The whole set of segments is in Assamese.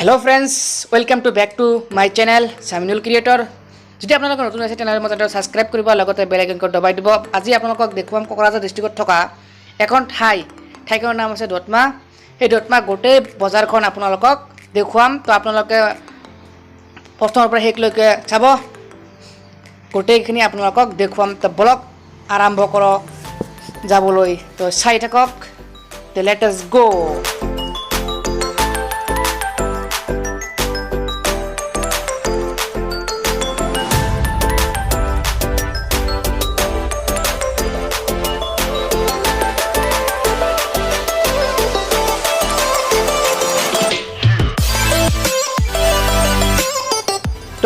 Hello friends, welcome to back to my channel Saminul creator. যদি আপোনালোক নতুন আছে চ্যানেলৰ মতে সাবস্ক্ৰাইব কৰিব লগতে বেল আইকনটো দবাই দিব। আজি আপোনালোকক দেখুৱাম কোকৰাঝাৰ ডিস্ট্ৰিক্টত থকা এখন ঠাইখনৰ নাম আছে দটমা। এই দটমা গোটেই বজাৰখন আপোনালোকক দেখুৱাম। তো আপোনালোকে প্ৰথমৰ পৰা শেষলৈকে চাব। গোটেইখিনি আপোনালোকক দেখুৱাম। তো ব্লগ আৰম্ভ কৰ যাবলৈ। তো চাই থাকক। তো লেট আস গো।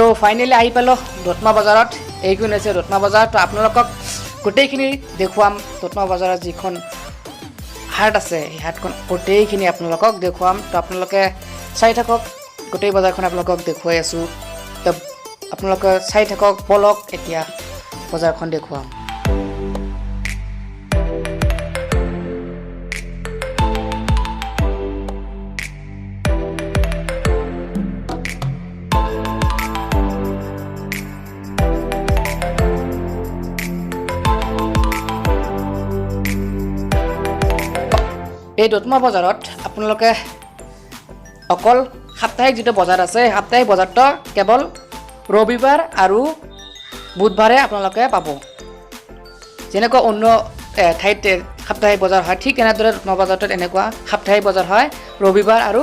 তো ফাইনালি আহি পালো দটমা বাজাৰত। এইখন আছে দটমা বাজাৰ। তো আপোনালোকক গোটেইখিনি দেখুৱাম। দটমা বাজাৰত যিখন হাট আছে সেই হাটখন গোটেইখিনি আপোনালোকক দেখুৱাম। তো আপোনালোকে চাই থাকক। গোটেই বজাৰখন আপোনালোকক দেখুৱাই আছোঁ। তো আপোনালোকে চাই থাকক। বলক এতিয়া বজাৰখন দেখুৱাম। এই দটমা বজাৰত আপোনালোকে অকল সাপ্তাহিক যিটো বজাৰ আছে সাপ্তাহিক বজাৰটো কেৱল ৰবিবাৰ আৰু বুধবাৰে আপোনালোকে পাব। যেনেকুৱা অন্য ঠাইত সাপ্তাহিক বজাৰ হয় ঠিক এনেদৰে দটমা বজাৰটোত এনেকুৱা সাপ্তাহিক বজাৰ হয় ৰবিবাৰ আৰু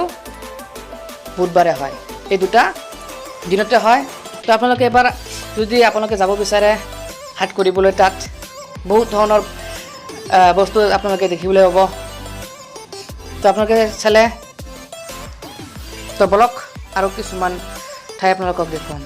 বুধবাৰে হয়। এই দুটা দিনতে হয়। তো আপোনালোকে এবাৰ যদি আপোনালোকে যাব বিচাৰে হাট কৰিবলৈ তাত বহুত ধৰণৰ বস্তু আপোনালোকে দেখিবলৈ পাব। তো আপোনালোকে চালে তো বলক আৰু কিছুমান ঠাই আপোনালোকক দেখুৱাম।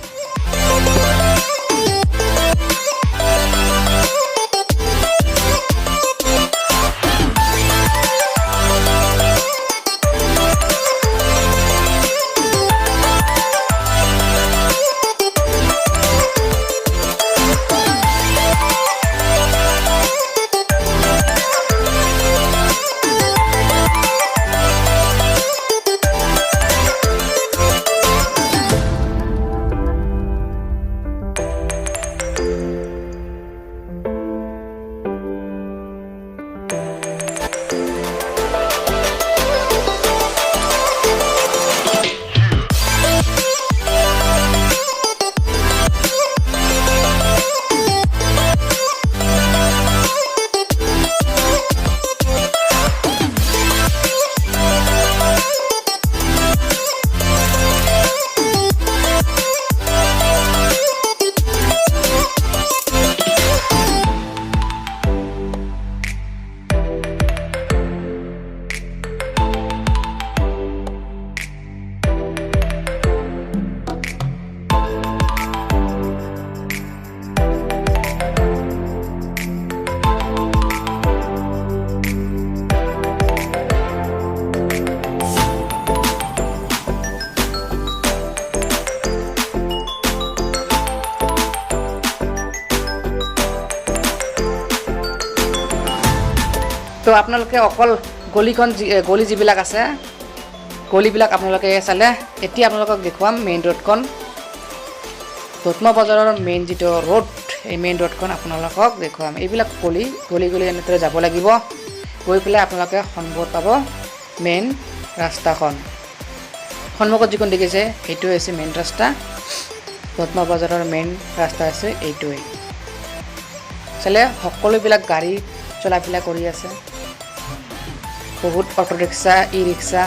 তো আপোনালোকে অকল গলি যিবিলাক আছে গলিবিলাক আপোনালোকে চালে। এতিয়া আপোনালোকক দেখুৱাম মেইন ৰোডখন। দটমা বজাৰৰ মেইন যিটো ৰোড এই মেইন ৰোডখন আপোনালোকক দেখুৱাম। এইবিলাক গলি এনেদৰে যাব লাগিব। গৈ পেলাই আপোনালোকে সন্মুখত পাব মেইন ৰাস্তাখন। সন্মুখত যিখন দেখিছে সেইটোৱে হৈছে মেইন ৰাস্তা। দটমা বজাৰৰ মেইন ৰাস্তা আছে এইটোৱে। চালে সকলোবিলাক গাড়ী চলাফিৰা কৰি আছে। বহুত অটো ৰিক্সা ই ৰিক্সা